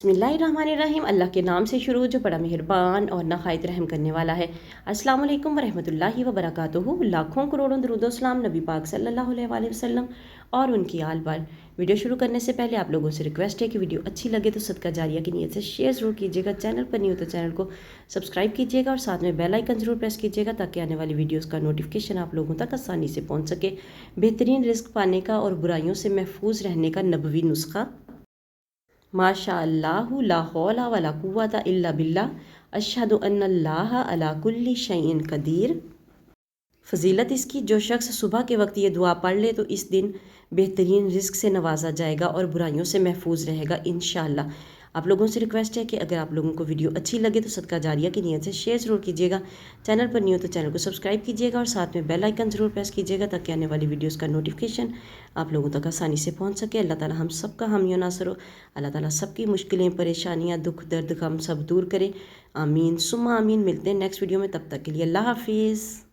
बिस्मिल्लाहिर्रहमानिर्रहीम। अल्लाह के नाम से शुरू जो बड़ा मेहरबान और नहायत रहम करने वाला है। अस्सलाम वालेकुम वरहमतुल्लाहि वबरकातुहू। लाखों करोड़ों दरूद सलाम नबी पाक सल्लल्लाहु अलैहि वसल्लम और उनकी आल पर। वीडियो शुरू करने से पहले आप लोगों से रिक्वेस्ट है कि वीडियो अच्छी लगे तो सदका जारिया की नीयत से शेयर ज़रूर कीजिएगा। चैनल पर नहीं हो तो चैनल को सब्सक्राइब कीजिएगा और साथ में बेल आइकन ज़रूर प्रेस कीजिएगा ताकि आने वाली वीडियोज़ का नोटिफिकेशन आप लोगों तक आसानी से पहुँच सके। बेहतरीन रिस्क पाने का और बुराइयों से महफूज रहने का नबवी नुस्खा। माशा अल्लाहु ला हौला वला कुव्वता इल्ला बिल्लाह अशहदु अन्नल्लाह अला कुल्ली शैइन कदीर। फ़जीलत इसकी, जो शख्स सुबह के वक्त ये दुआ पढ़ ले तो इस दिन बेहतरीन रिस्क से नवाजा जाएगा और बुराइयों से महफूज रहेगा इंशाअल्लाह। आप लोगों से रिक्वेस्ट है कि अगर आप लोगों को वीडियो अच्छी लगे तो सदका जारिया की नीयत से शेयर ज़रूर कीजिएगा। चैनल पर नहीं हो तो चैनल को सब्सक्राइब कीजिएगा और साथ में बेल आइकन ज़रूर प्रेस कीजिएगा ताकि आने वाली वीडियोज़ का नोटिफिकेशन आप लोगों तक आसानी से पहुँच सके। अल्लाह ताला हम सब का हामी नासर हो। अल्लाह ताला सबकी मुश्किलें, परेशानियाँ, दुख दर्द हम सब दूर करे। आमीन सुम्मा आमीन। मिलते हैं नेक्स्ट वीडियो में, तब तक के लिए अल्लाह हाफिज़।